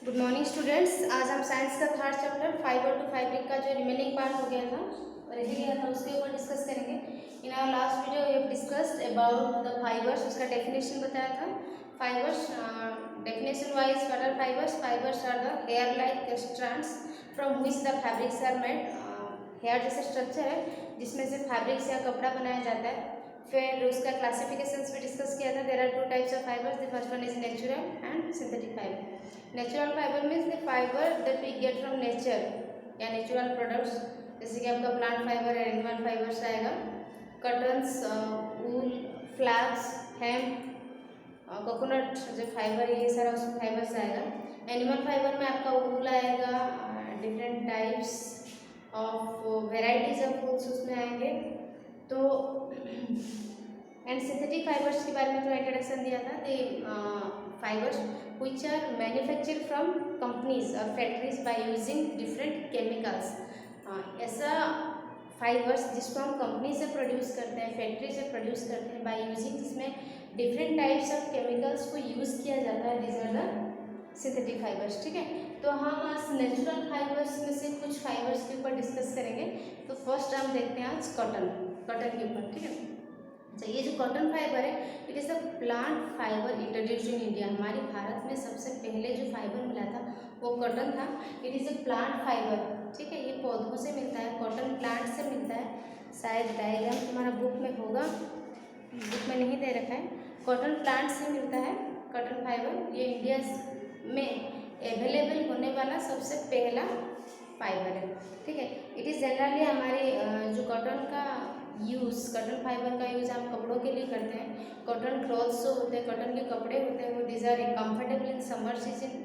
Good morning students. आज हम science का third chapter fiber to fabric का जो रिमेनिंग पार्ट हो गया था रह गया था उसके ऊपर डिस्कस करेंगे। In our last video we have discussed about the fibers, उसका डेफिनेशन बताया था। Fibers definition wise fibers are the hair like strands from which the fabrics are made. Hair जैसे स्ट्रक्चर है जिसमें से फैब्रिक्स या कपड़ा बनाया जाता है। फिर उसका क्लासिफिकेशंस भी डिस्कस किया था। There are two types of fibers, the first one is natural and synthetic fiber. Natural fiber means the fiber that we get from nature या नेचुरल प्रोडक्ट्स, जैसे कि आपका प्लांट फाइबर है, एनिमल फाइबर्स आएगा, cottons, wool, flax, hemp, coconut जो fiber है ये सारा उसमें फाइबर्स आएगा। एनिमल फाइबर में आपका वूल आएगा, different types of varieties of wools उसमें आएंगे। तो एंड सिंथेटिक फाइबर्स के बारे में थोड़ा इंट्रोडक्शन दिया था। The fibres which are manufactured from companies or factories by using different chemicals। ऐसा फाइबर्स जिसको हम कंपनी से प्रोड्यूस करते हैं, फैक्ट्री से प्रोड्यूस करते हैं बाय यूजिंग, जिसमें डिफरेंट टाइप्स ऑफ केमिकल्स को यूज़ किया जाता है। These are the synthetic fibers. ठीक है, तो हम आज नेचुरल फाइबर्स में से कुछ फाइबर्स के ऊपर डिस्कस करेंगे। तो फर्स्ट हम देखते हैं आज कॉटन के ऊपर। ठीक है, अच्छा, ये जो कॉटन फाइबर है it is the plant fibre introduced in India. हमारे भारत में सबसे पहले जो फाइबर मिला था वो कॉटन था। It is a plant fibre. ठीक है, ये पौधों से मिलता है, कॉटन प्लांट से मिलता है। शायद डायग्राम तुम्हारा बुक में होगा, बुक में नहीं दे रखा है। कॉटन प्लांट से मिलता है कॉटन फाइबर। ये इंडिया में अवेलेबल होने वाला सबसे पहला फाइबर है। ठीक है, इट इज़ जनरली हमारे जो कॉटन का कॉटन फाइबर का यूज़ हम कपड़ों के लिए करते हैं। कॉटन क्लॉथ्स जो होते हैं, कॉटन के कपड़े होते हैं, वो these are comfortable in summer season,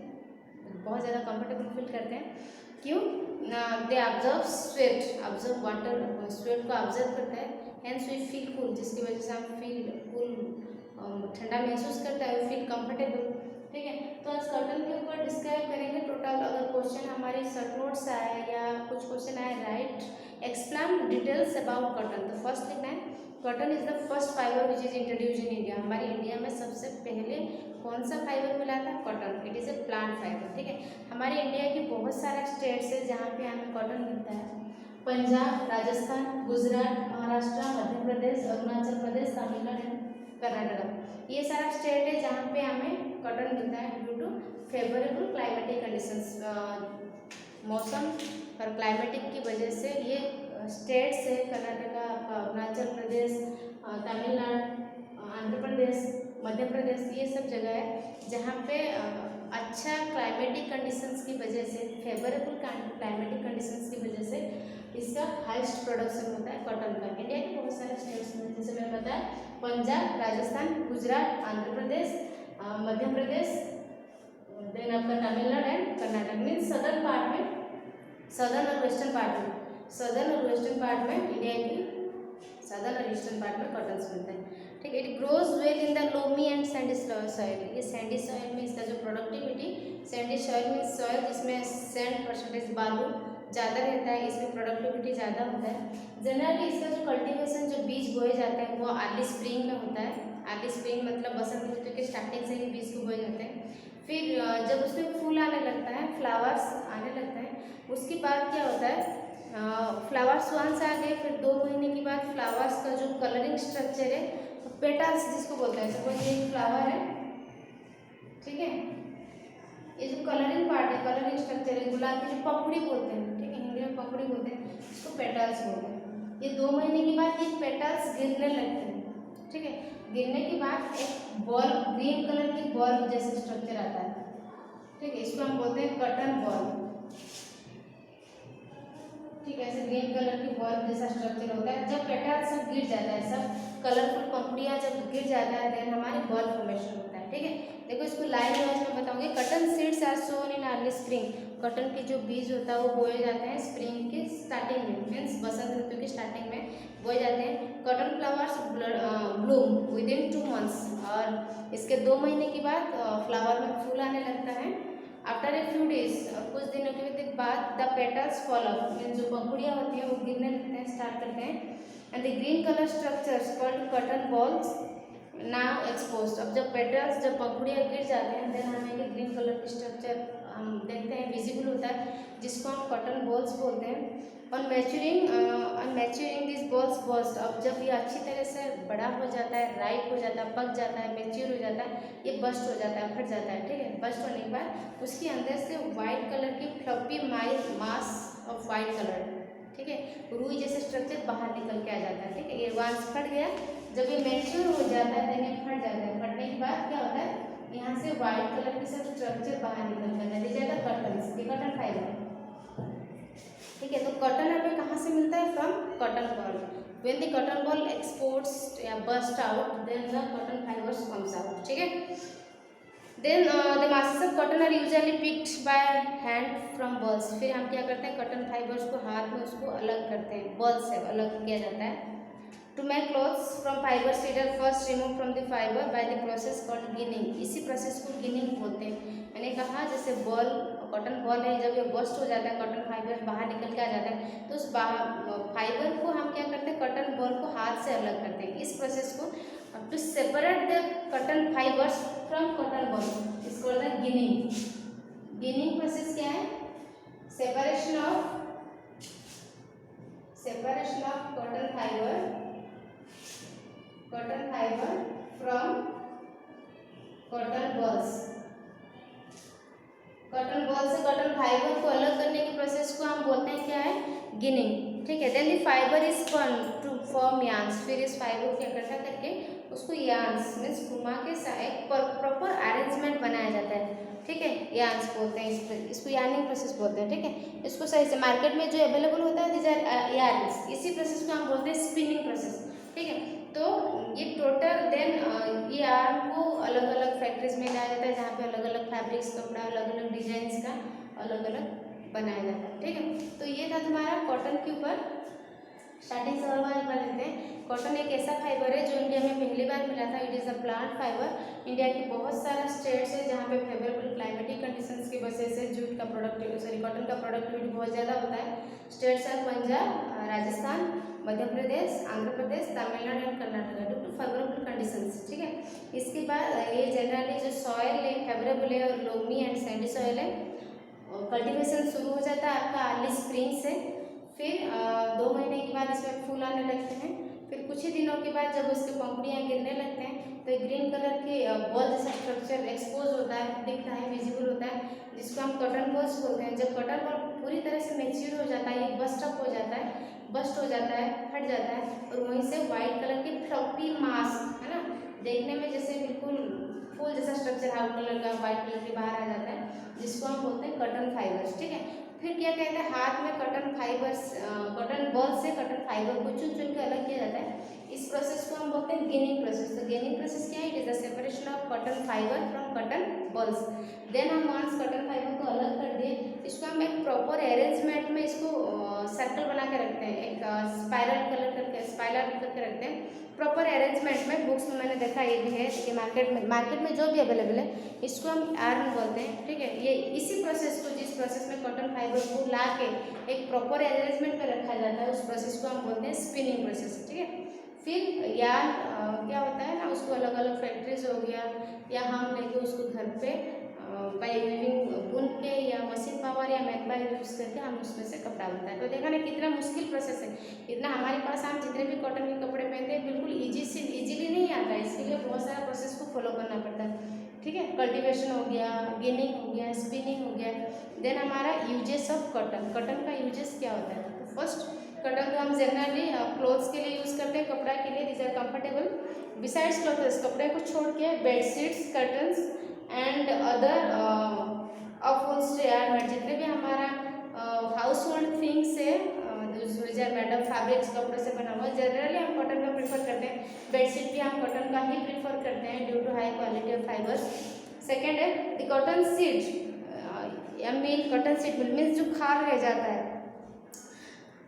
बहुत ज़्यादा कंफर्टेबल फील करते हैं। क्यों? दे ऑब्जर्व वाटर, स्वेट को ऑब्जर्व करता है, हैंस वी फील कूल, जिसकी वजह से हम फील कूल, ठंडा महसूस करता है, वी फील कंफर्टेबल। ठीक है, तो आज कॉटन के ऊपर डिस्क्राइब करेंगे। टोटल अगर क्वेश्चन हमारे शॉर्ट नोट्स आए या कुछ क्वेश्चन आए, right explain details about cotton. तो फर्स्ट लिखना है cotton is the first fibre which is introduce in India. हमारे इंडिया में सबसे पहले कौन सा फाइबर मिला था? Cotton. It is a plant fibre. ठीक है, हमारे इंडिया की बहुत सारा स्टेट्स है जहाँ पे हमें कॉटन मिलता है। पंजाब, राजस्थान, गुजरात, महाराष्ट्र, मध्य प्रदेश, अरुणाचल प्रदेश, तमिलनाडु, कर्नाटक, ये सारा स्टेट है जहाँ पे हमें कॉटन मिलता है due to favourable climatic conditions. मौसम और क्लाइमेटिक की वजह से ये स्टेट्स है, कर्नाटका, अरुणाचल प्रदेश, तमिलनाडु, आंध्र प्रदेश, मध्य प्रदेश, ये सब जगह है जहाँ पे अच्छा क्लाइमेटिक कंडीशंस की वजह से, फेवरेबल क्लाइमेटिक कंडीशंस की वजह से इसका हाईएस्ट प्रोडक्शन होता है कॉटन का। इंडिया के बहुत सारे स्टेट्स में, जैसे मैंने बताया, पंजाब, राजस्थान, गुजरात, आंध्र प्रदेश, मध्य प्रदेश, देन आपका Tamil Nadu and Karnataka. Means southern part में, सदर्न और वेस्टर्न पार्ट में इंडिया की सदर्न और ईस्टर्न पार्ट में कॉटन मिलता है। ठीक है, it grows well in the loamy and Sandy soil. ये सैंडी सॉइल में इसका जो productivity, Sandy soil means soil जिसमें सैंड परसेंटेज, बालू ज़्यादा रहता है, इसमें प्रोडक्टिविटी ज़्यादा होता है। जनरली इसका जो कल्टीवेशन, जो बीज बोए जाते हैं वो अर्ली स्प्रिंग में होता है। अर्ली स्प्रिंग मतलब बसंत ऋतु के स्टार्टिंग से ही बीज को बोए जाते हैं। फिर जब उसमें फूल आने लगता है, फ्लावर्स आने लगता है, उसके बाद क्या होता है, फ्लावर्स वंस आ गए, फिर 2 महीने के बाद फ्लावर्स का जो कलरिंग स्ट्रक्चर है, पेटल्स जिसको बोलते हैं, सपोज ये फ्लावर है, ठीक है, ये जो कलरिंग पार्ट है, कलरिंग स्ट्रक्चर है, गुलाब की जो पपड़ी बोलते हैं, ठीक है, हिंदी में पपड़ी बोलते हैं, इसको पेटल्स बोलते हैं। ये 2 महीने के बाद ये पेटल्स गिरने लगते हैं। ठीक है, गिरने के बाद एक बॉल, ग्रीन कलर की बॉल जैसे स्ट्रक्चर आता है। ठीक है, इसको हम बोलते हैं कॉटन बॉल। ठीक है, ऐसे ग्रीन कलर की बॉल जैसा स्ट्रक्चर होता है। जब पेटल्स सब गिर जाता है, सब कलरफुल पंखुड़ियाँ जब गिर जाता है, देन हमारी बॉल फॉर्मेशन होता है। ठीक है, देखो इसको लाइन वाइज में बताऊंगी। Cotton seeds are sown in early spring. Cotton के जो बीज होता है वो बोए जाते हैं स्प्रिंग की स्टार्टिंग में, मीन्स बसंत ऋतु की स्टार्टिंग में बोए जाते हैं। Cotton flowers Bloom with in 2 months, और इसके 2 महीने के बाद फ्लावर में फूल आने लगता है। आफ्टर ए फ्यू डेज, कुछ दिनों के बाद the petals fall of, means जो पंखुड़ियाँ होती हैं वो गिरने लगते हैं, स्टार्ट करते हैं। And the green colour structures called cotton balls now exposed. अब जब पेटल्स, जब पंखुड़ियाँ गिर जाते हैं, देन हमें ग्रीन कलर की स्ट्रक्चर हम विजिबल होता है, जिसको हम कॉटन बॉल्स बोलते हैं। On maturing this balls burst, अब जब ये अच्छी तरह से बड़ा हो जाता है, राइप हो जाता है, पक जाता है, मैच्योर हो जाता है, ये बस्ट हो जाता है, फट जाता है, ठीक है। बस्ट होने के बाद उसके अंदर से वाइट कलर की fluffy mass of white colour, ठीक है, रुई जैसे स्ट्रक्चर बाहर निकल के आ जाता है, ठीक है। ये वंस फट गया, जब ये मैच्योर हो जाता है देन ये फट जाता है। फटने के बाद क्या होता है, यहाँ से वाइट कलर की सब स्ट्रक्चर बाहर निकल कर जाता है, जैसे कॉटन फाइबर, ठीक है। तो कॉटन हमें कहाँ से मिलता है, from cotton ball. When the cotton ball exports या bust out then the cotton fibres comes out, ठीक है। Then the masses of cotton are usually picked by hand from balls, फिर हम क्या करते हैं, कॉटन फाइबर्स को हाथ में उसको अलग करते हैं, बॉल से अलग किया जाता है। To make clothes from fiber seeder first remove from the fiber by the process called ginning, इसी प्रोसेस को गिनिंग बोलते हैं। मैंने कहा जैसे बॉल, कॉटन बॉल है, जब ये बस्ट हो जाता है, कॉटन फाइबर बाहर निकल के आ जाता है, तो उस फाइबर को हम क्या करते हैं, कॉटन बॉल को हाथ से अलग करते हैं। इस प्रोसेस को to separate the cotton fibers from cotton ball is called the ginning. Ginning process क्या है, separation of cotton fiber from cotton balls, cotton ball से कॉटन फाइबर को अलग करने की प्रोसेस को हम बोलते हैं क्या है, गिनिंग, ठीक है। Then the fiber is spun to form yarns, फिर इस फाइबर को इकट्ठा करके उसको यार्न्स मीन्स घुमा के एक प्रॉपर अरेंजमेंट बनाया जाता है, ठीक है। यार्न्स बोलते हैं इसको यार्निंग प्रोसेस बोलते हैं, ठीक है। इसको सही से मार्केट में जो अवेलेबल होता है दिस आर यार्न्स, इसी प्रोसेस को हम बोलते हैं स्पिनिंग प्रोसेस, ठीक है। तो ये टोटल देन ये यार्न को अलग अलग फैक्ट्रीज में लाया जाता है, जहाँ पे अलग अलग फैब्रिक्स, कपड़ा, अलग अलग डिजाइन्स का अलग अलग बनाया जाता है, ठीक है। तो ये था तुम्हारा कॉटन के ऊपर। स्टार्टिंग से और बार लेते हैं। कॉटन एक ऐसा फाइबर है जो इंडिया में पहली बार मिला था। It is a plant fibre. India की बहुत सारा स्टेट्स है जहाँ पे फेवरेबल क्लाइमेटिक कंडीशंस की वजह से जूट का कॉटन का प्रोडक्टिविटी बहुत ज़्यादा होता है। States are Punjab, Rajasthan, Madhya Pradesh, Andhra Pradesh, Tamil Nadu and Karnataka due to favourable conditions, ठीक है। इसके बाद ये जनरली जो सॉयल है फेवरेबल है और लोमी एंड सैंडी सॉयल है। कल्टीवेशन शुरू हो जाता है आपका अर्ली स्प्रिंग से, फिर 2 महीने के बाद इसमें फूल आने लगते हैं, फिर कुछ ही दिनों के बाद जब उसके पंखुड़ियाँ गिरने लगते हैं तो एक ग्रीन कलर के बॉल जैसा स्ट्रक्चर एक्सपोज होता है, दिखता है, विजिबल होता है, जिसको हम कॉटन बॉल्स बोलते हैं। जब कॉटन बॉल पूरी तरह से मैच्योर हो जाता है, ये बस्ट अप हो जाता है, फट जाता है और वहीं से वाइट कलर की फ्लफी मास है ना, देखने में जैसे बिल्कुल फूल जैसा स्ट्रक्चर आउट कलर का वाइट कलर के बाहर आ जाता है, जिसको हम बोलते हैं कॉटन फाइबर्स, ठीक है। फिर क्या कहते हैं, हाथ में कॉटन बॉल से कॉटन फाइबर को चुन चुन के अलग किया जाता है। इस प्रोसेस को हम बोलते हैं गिनिंग प्रोसेस। तो गिनिंग प्रोसेस क्या है, it is the separation of cotton fibre from cotton balls. Then हम वंस कॉटन फाइबर को अलग कर दिए, इसको हम एक प्रॉपर अरेंजमेंट में इसको सर्कल बना के रखते हैं, एक स्पाइरल करके रखते हैं प्रॉपर अरेंजमेंट में। बुक्स में मैंने देखा ये भी है कि मार्केट में जो भी अवेलेबल है इसको हम यार्न बोलते हैं, ठीक है। ये इसी प्रोसेस को, जिस प्रोसेस में कॉटन फाइबर को ला के एक प्रॉपर अरेंजमेंट में रखा जाता है, उस प्रोसेस को हम बोलते हैं स्पिनिंग प्रोसेस, ठीक है। फिर यार्न क्या होता है ना, उसको अलग अलग फैक्ट्रीज हो गया या हम लेके उसको घर पे बाई यूजिंग बुन के या मशीन पावर या मैगमा यूज करके हम उसमें से कपड़ा बनता है। तो देखा ना कितना मुश्किल प्रोसेस है, इतना हमारे पास हम जितने भी कॉटन के कपड़े पहनते हैं बिल्कुल इजीली नहीं आता है, इसके लिए बहुत सारा प्रोसेस को फॉलो करना पड़ता है, ठीक है। कल्टीवेशन हो गया, गिनिंग हो गया, स्पिनिंग हो गया। देन हमारा यूजेस ऑफ कॉटन का यूजेस क्या होता है। तो फर्स्ट, कॉटन तो हम जनरली क्लोथ्स के लिए यूज़ करते हैं, कपड़ा के लिए, this are comfortable. Besides clothes, कपड़े को छोड़ के bedsheets, curtains and other upholstery जितने भी हमारा हाउस होल्ड थिंग्स है मैडम फैब्रिक्स कपड़े से बना हुआ, जनरली हम कॉटन का प्रेफर करते हैं। बेडशीट भी हम कॉटन का ही प्रेफर करते हैं due to high quality of fibres. Second है the cotton seed, cotton seed means जो खार रह जाता है।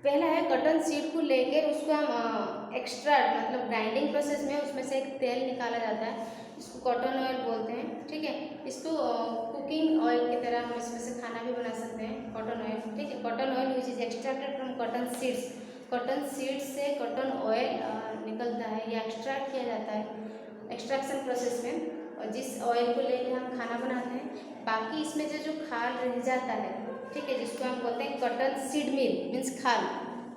पहला है कॉटन सीड को लेकर उसको हम एक्स्ट्रा मतलब ग्राइंडिंग प्रोसेस में उसमें से एक तेल निकाला जाता है, इसको कॉटन ऑयल बोलते हैं, ठीक है। इसको कुकिंग ऑयल की तरह हम इसमें से खाना भी बना सकते हैं, कॉटन ऑयल, ठीक है। Cotton oil which is extracted from cotton seeds, cotton seeds से कॉटन ऑयल निकलता है या एक्सट्रैक्ट किया जाता है एक्सट्रैक्शन प्रोसेस में। जिस ऑयल को लेके हम खाना बनाते हैं, बाकी इसमें जो खाल रह जाता है, ठीक है, जिसको हम बोलते हैं कॉटन सीड मिल मीन्स खाल,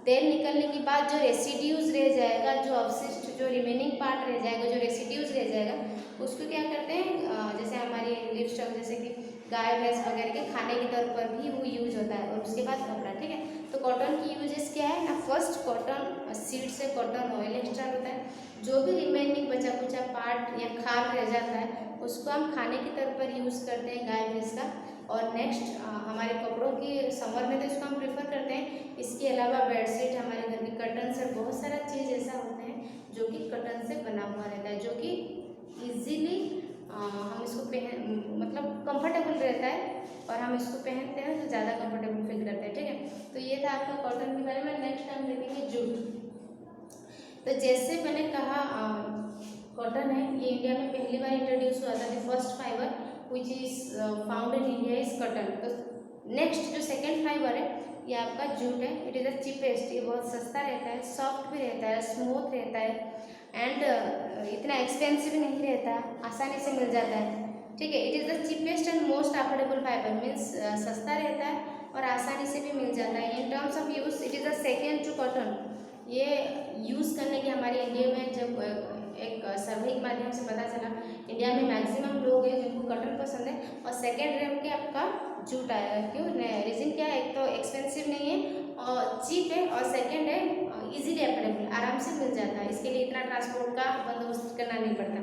तेल निकलने के बाद जो रेसिड्यूज रह जाएगा, जो अवशिष्ट जो रिमेनिंग पार्ट रह जाएगा, जो रेसिड्यूज रह जाएगा, उसको क्या करते हैं, जैसे हमारी लिपस्टॉक जैसे कि गाय भैंस वगैरह के खाने के तौर पर भी वो यूज होता है, और उसके बाद कपड़ा, ठीक है। तो कॉटन की यूजेस क्या है ना, फर्स्ट कॉटन सीड से कॉटन ऑयल एक्सट्रैक्ट होता है, जो भी रिमेनिंग बचा कुचा पार्ट या खाल रह जाता है उसको हम खाने के तौर पर यूज़ करते हैं गाय भैंस का। और नेक्स्ट हमारे कपड़ों की समर में तो इसको हम प्रेफर करते हैं। इसके अलावा बेडशीट, हमारे घर में कर्टन से, बहुत सारा चीज़ ऐसा होता है जो कि कॉटन से बना हुआ रहता है, जो कि इजीली हम इसको पहन मतलब कंफर्टेबल रहता है, और हम इसको पहनते हैं तो ज़्यादा कंफर्टेबल फील करते हैं, ठीक है। तो ये था आपका कॉटन के बारे में। नेक्स्ट हम देखेंगे जूट। तो जैसे मैंने कहा कॉटन है, ये इंडिया में पहली बार इंट्रोड्यूस हुआ था। The first fibre which is found in India is cotton. तो नेक्स्ट जो सेकेंड फाइबर है ये आपका जूट है। इट इज़ द चीपेस्ट, ये बहुत सस्ता रहता है, सॉफ्ट भी रहता है, स्मूथ रहता है, एंड इतना एक्सपेंसिव नहीं रहता, आसानी से मिल जाता है, ठीक है। It is the cheapest and most affordable fibre, means सस्ता रहता है और आसानी से भी मिल जाता है। In terms of use it is the second to cotton. ये यूज़ करने के हमारे इंडिया में जब एक सर्वे के माध्यम से पता चला, इंडिया में मैक्सिमम लोग हैं जिनको कॉटन पसंद है, और सेकेंड रैंक के आपका जूट आएगा। क्यों? रीज़न क्या है? एक तो एक्सपेंसिव नहीं है और चीप है, और सेकेंड है इजीली अवेलेबल, आराम से मिल जाता है। इसके लिए इतना ट्रांसपोर्ट का बंदोबस्त करना नहीं पड़ता,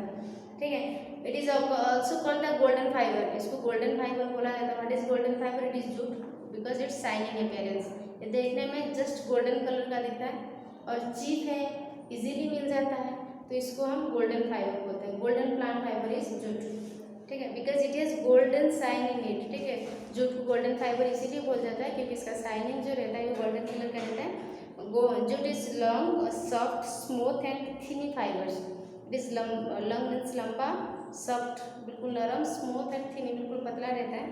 ठीक है। It is also called the golden fibre. इसको गोल्डन फाइबर बोला जाता है। What is golden fibre? It is jute because it's shining appearance. ये देखने में जस्ट गोल्डन कलर का दिखता है और चीप है, इजीली मिल जाता है, तो इसको हम गोल्डन फाइबर बोलते हैं। Golden plant fibre is jute, ठीक है, because it is golden shine in it, ठीक है। जूट को गोल्डन फाइबर इसीलिए बोल जाता है क्योंकि इसका शाइनिंग जो रहता है वो गोल्डन कलर का रहता है। Jute is long, soft, smooth and thinny fibres. It is long means लंबा, सॉफ्ट बिल्कुल नरम, स्मूथ एंड थिनी बिल्कुल पतला रहता है।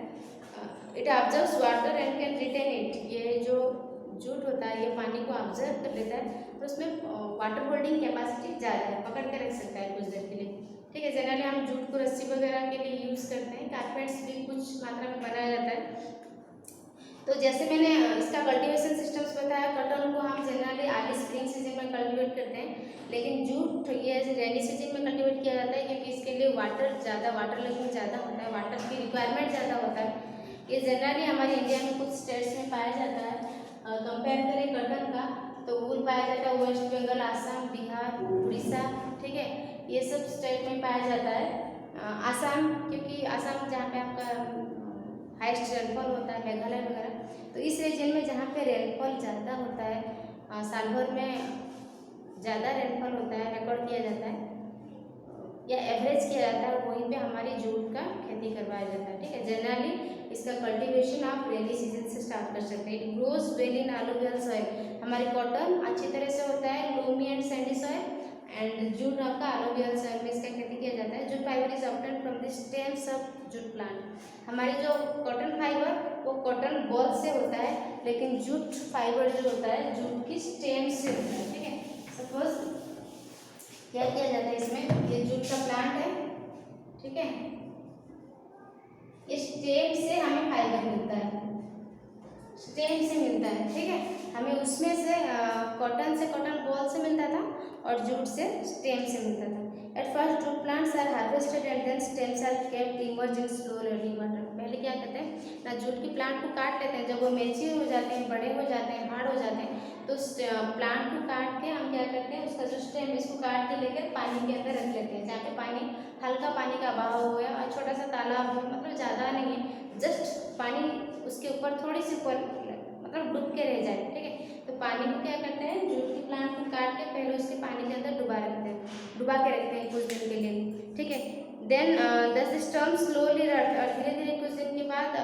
It observes water and can retain it. ये जो जूट होता है ये पानी को ऑब्जर्व कर लेता है और उसमें वाटर होल्डिंग कैपेसिटी ज़्यादा है, पकड़ के रख सकता है कुछ देर के लिए, ठीक है। जनरली हम जूट को रस्सी वगैरह के लिए यूज़ करते हैं। कारपेट्स भी कुछ मात्रा में बनाया जाता है। तो जैसे मैंने इसका कल्टीवेशन सिस्टम्स बताया, कॉटन को हम जनरली अर्ली स्प्रिंग सीजन में कल्टीवेट करते हैं, लेकिन जूट ये रेनी सीजन में कल्टीवेट किया जाता है क्योंकि इसके लिए वाटर लेवल ज़्यादा होता है, वाटर की रिक्वायरमेंट ज़्यादा होता है। ये जनरली हमारे इंडिया में कुछ स्टेट्स में पाया जाता है। कंपेयर करें कॉटन का तो वूल पाया जाता है वेस्ट बंगाल, आसाम, बिहार, उड़ीसा, ठीक है, ये सब स्टेट में पाया जाता है। आसाम, क्योंकि आसाम जहाँ पे आपका हाइस्ट रेनफॉल होता है, मेघालय वगैरह, तो इस रीजन में जहाँ पे रेनफॉल ज़्यादा होता है, साल भर में ज़्यादा रेनफॉल होता है, रिकॉर्ड किया जाता है या एवरेज किया जाता है, वहीं पे हमारी जूट का खेती करवाया जाता है, ठीक है। जनरली इसका कल्टीवेशन आप रेनी सीजन से स्टार्ट कर सकते हैं। It grows well in alluvial soil. हमारी कॉटन अच्छी तरह से होता है loamy and Sandy soil, and jute आपका एलुवियल सॉइल में इसका खेती किया जाता है। Jute fibre is obtained from the stems of jute plant. हमारी जो कॉटन फाइबर वो कॉटन बॉल से होता है, लेकिन जूट फाइबर जो होता है जूट की स्टेम से होता है, ठीक है। सपोज क्या किया जाता है इसमें, ये जूट का प्लांट है, ठीक है, ये स्टेम से हमें फाइबर मिलता है, स्टेम से मिलता है, ठीक है। हमें उसमें से कॉटन से कॉटन बॉल से मिलता था और जूट से स्टेम से मिलता था। At first jute plants are harvested and then stems are kept emerge in slow running water. पहले क्या करते हैं ना, जूट के प्लांट को काट लेते हैं, जब वो मेच्योर हो जाते हैं, बड़े हो जाते हैं, हार्ड हो जाते हैं, तो प्लांट को काट के हम क्या करते हैं, उसका जो स्टेम इसको काट के लेकर पानी के अंदर रख लेते हैं, जहाँ पे पानी हल्का पानी का बहाव हो या छोटा सा तालाब हो, मतलब ज़्यादा नहीं है, जस्ट पानी उसके ऊपर थोड़ी सी ऊपर मतलब डूब के रह जाए, ठीक है। तो पानी को क्या करते हैं, जूट की प्लांट को काट के पहले उसके पानी के अंदर डुबा के रखते हैं कुछ दिन के लिए, ठीक है। देन द स्टर्म स्लोली, धीरे धीरे कुछ दिन के बाद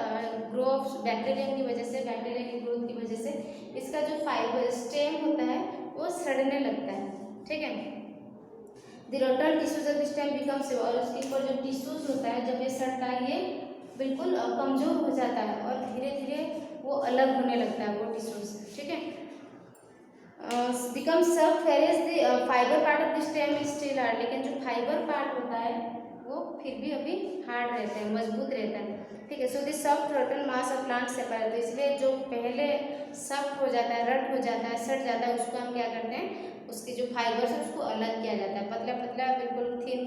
ग्रो ऑफ बैक्टीरिया की वजह से, बैक्टीरिया की ग्रोथ की वजह से इसका जो फाइबर स्टेम होता है वो सड़ने लगता है, ठीक है। The rotted tissues of the stem becomes, और उसके ऊपर जो टिश्यूज होता है जब ये सड़ता है ये बिल्कुल कमज़ोर हो जाता है और धीरे धीरे वो अलग होने लगता है वो टिश्यूज, ठीक है। Become soft, where is the fiber part of the stem is still hard. लेकिन जो फाइबर पार्ट होता है वो फिर भी अभी हार्ड रहता है, मजबूत रहता है, ठीक है। So this soft rotten mass of plant separate, तो इसलिए जो पहले सॉफ्ट हो जाता है, रट हो जाता है, सट जाता है, उसको हम क्या करते हैं, उसके जो फाइबर्स है उसको अलग किया जाता है, पतला पतला बिल्कुल थिन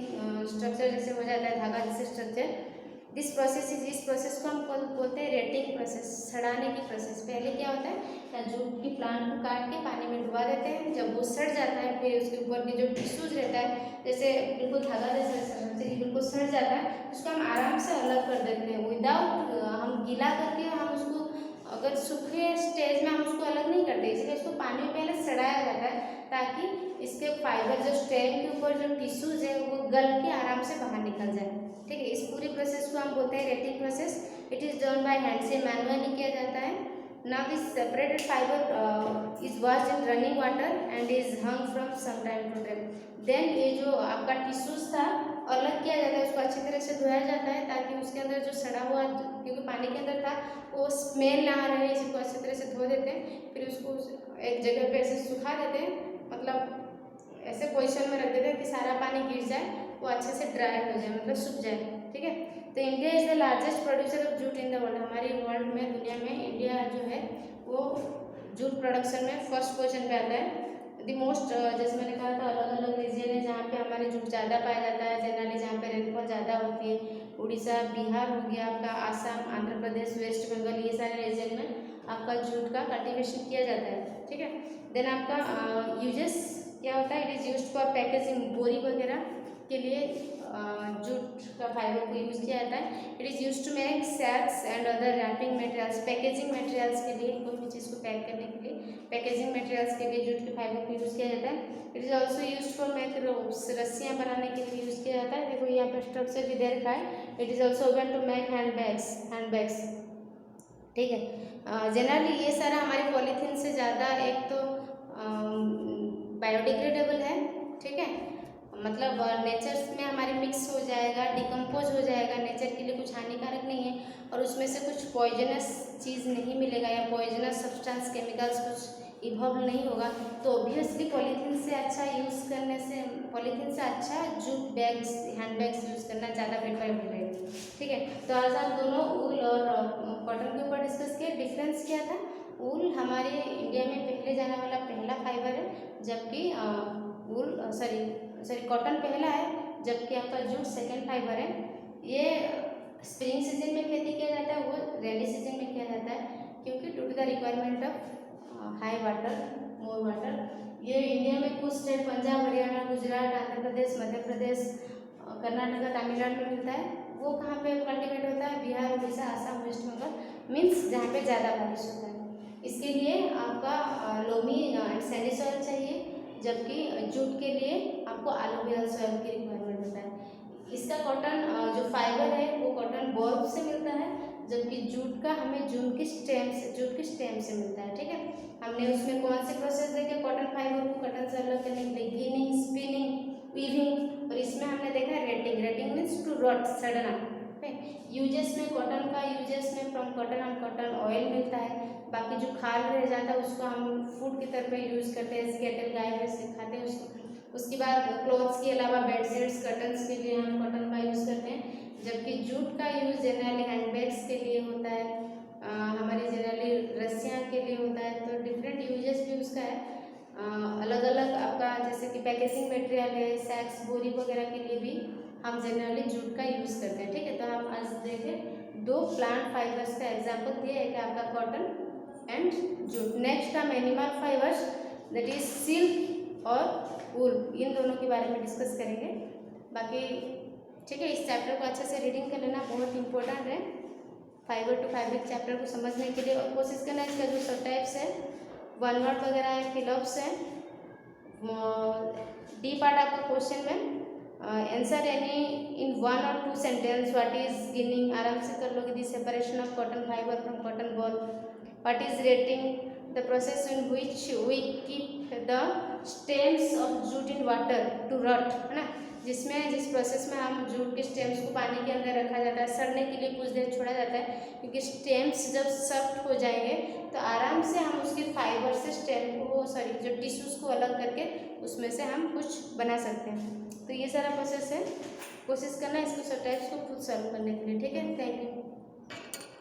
स्ट्रक्चर जैसे हो जाता है, धागा जैसे स्ट्रक्चर। इस प्रोसेस को हम बोलते हैं रेटिंग प्रोसेस, सड़ाने की प्रोसेस। पहले क्या होता है, जूट की प्लांट को काट के पानी में डुबा देते हैं, जब वो सड़ जाता है फिर उसके ऊपर के जो टिश्यूज रहता है, जैसे बिल्कुल धागा जैसा बिल्कुल सड़ जाता है, उसको हम आराम से अलग कर देते हैं विदाउट हम गीला करके हम उसको, अगर सूखे स्टेज में हम उसको अलग नहीं करते, इसलिए उसको पानी में पहले सड़ाया जाता है ताकि इसके फाइबर जो स्टेम के ऊपर जो टिश्यूज है वो गल के आराम से बाहर निकल जाए, ठीक है। इस पूरी प्रोसेस को हम बोलते हैं retting process. It is done by hand से, मैनुअली किया जाता है। Now this separated fiber is washed in running water and is hung from some time to time. देन ये जो आपका टिश्यूज था अलग किया जाता है, उसको अच्छी तरह से धोया जाता है ताकि उसके अंदर जो सड़ा हुआ, क्योंकि पानी के अंदर था, वो स्मेल ना रहे, इसको अच्छी तरह से धो देते हैं, फिर उसको एक जगह पे ऐसे सुखा देते हैं, मतलब ऐसे पोजीशन में रख देते हैं कि सारा पानी गिर जाए, वो अच्छे से ड्राई हो जाए, मतलब सूख जाए, ठीक है। तो India is the largest producer of jute in the world, हमारी वर्ल्ड में, दुनिया में इंडिया जो है वो जूट प्रोडक्शन में फर्स्ट पोजीशन पे आता है। द मोस्ट, जैसे मैंने कहा था, अलग अलग रीजन है जहाँ पे हमारे जूट ज़्यादा पाया जाता है, जनरली जहाँ पे रेनफॉल ज़्यादा होती है, उड़ीसा, बिहार हो गया आपका, आसाम, आंध्र प्रदेश, वेस्ट बंगाल, ये सारे रीजन में आपका जूट का कल्टीवेशन किया जाता है, ठीक है। देन आपका यूजेस क्या होता है, it is used for packaging, बोरी वगैरह के लिए जूट का फाइबर को यूज़ किया जाता है। It is used to make sacks and other wrapping materials, packaging materials के लिए, कोई भी चीज़ को पैक करने के लिए पैकेजिंग मटेरियल्स के लिए जूट के फाइबर को यूज़ किया जाता है। It is also used for make ropes, रस्सियाँ बनाने के लिए यूज़ किया जाता है। देखो यहाँ पर स्ट्रक्चर भी दे रखा है। It is also used to make handbags, ठीक है। जनरली ये सारा हमारी पॉलीथीन से ज़्यादा एक तो बायोडिग्रेडेबल है, ठीक है, मतलब नेचर में हमारे मिक्स हो जाएगा, डिकम्पोज हो जाएगा, नेचर के लिए कुछ हानिकारक नहीं है, और उसमें से कुछ पॉइजनस चीज़ नहीं मिलेगा या पॉइजनस सब्सटेंस, केमिकल्स कुछ इवॉल्व नहीं होगा। तो ऑब्वियसली पॉलीथीन से अच्छा यूज़ करने से, पॉलीथीन से अच्छा jute bags, hand bags use करना ज़्यादा प्रेफरेबल रहेगा, ठीक है। तो आज आप दोनों ऊल और कॉटन के ऊपर डिस्कस किया। डिफरेंस क्या था, ऊल हमारे इंडिया में पहले जाने वाला पहला फाइबर है, जबकि कॉटन पहला है, जबकि आपका जूट सेकेंड फाइबर है। ये स्प्रिंग सीजन में खेती किया जाता है, वो रेनी सीजन में किया जाता है, क्योंकि due to the requirement of high water, more water. ये इंडिया में कुछ स्टेट, पंजाब, हरियाणा, गुजरात, आंध्र प्रदेश, मध्य प्रदेश, कर्नाटक, तमिलनाडु में मिलता है। वो कहाँ पे कल्टीवेट होता है, बिहार, उड़ीसा, आसाम, वेस्ट बंगाल, मीन्स जहाँ पे ज़्यादा बारिश होता है। इसके लिए आपका लोमी एंड सैंडी सॉइल चाहिए, जबकि जूट के लिए आपको एलोवेरा सॉइल की रिक्वायरमेंट होता है। इसका कॉटन जो फाइबर है वो कॉटन बल्ब से मिलता है, जबकि जूट का हमें जूट की स्टेम से मिलता है, ठीक है। हमने उसमें कौन से प्रोसेस देखे कॉटन फाइबर को कॉटन से अलग करने के लिए, गिनिंग, स्पिनिंग, वीविंग, और इसमें हमने देखा है रेटिंग मीन्स टू रॉट, सड़ना। यूजेस में कॉटन का यूजेस में फ्रॉम कॉटन हम कॉटन ऑयल मिलता है, बाकी जो खाल रह जाता है उसको हम फूड की तरफ यूज़ करते हैं, कैटल, गाय भैंस खाते हैं उसको। उसके बाद क्लॉथ्स के अलावा बेडशीट्स, कर्टन्स के लिए हम कॉटन का यूज़ करते हैं, जबकि जूट का यूज़ जनरली हैंडबैग्स के लिए होता है, हमारी जनरली रस्सियाँ के लिए होता है। तो डिफरेंट यूजेस भी उसका है, अलग अलग आपका, जैसे कि पैकेजिंग मटेरियल है, सैक्स, बोरी वगैरह के लिए भी हम जनरली जूट का यूज़ करते हैं, ठीक है। तो हम आज देखें दो प्लांट फाइबर्स का एग्जाम्पल दिया, एक आपका कॉटन एंड जूट। नेक्स्ट हम animal fibres, that is silk और वूल, इन दोनों के बारे में डिस्कस करेंगे। बाकी ठीक है, इस चैप्टर को अच्छे से रीडिंग कर लेना, बहुत इंपॉर्टेंट है फाइबर टू फैब्रिक चैप्टर को समझने के लिए, और कोशिश करना इसका जो सब टाइप्स है, वन वर्ड वगैरह है, फिलअप्स है, डी पार्ट आपका क्वेश्चन में answer any in 1 or 2 sentence, what is ginning, आराम से कर लोगे, the separation of cotton fibre from cotton ball, what is retting, the process in which we keep the stems of jute in water to rot, है ना, जिस process में हम jute के स्टेम्स को पानी के अंदर रखा जाता है, सड़ने के लिए कुछ देर छोड़ा जाता है, क्योंकि स्टेम्स जब सॉफ्ट हो जाएंगे तो आराम से हम उसके फाइबर से स्टेम को, जो टिश्यूज़ को अलग करके उसमें से हम कुछ बना सकते हैं। तो ये सारा प्रोसेस है। कोशिश करना इसको टाइप्स को खुद सॉल्व करने के लिए। ठीक है, थैंक यू।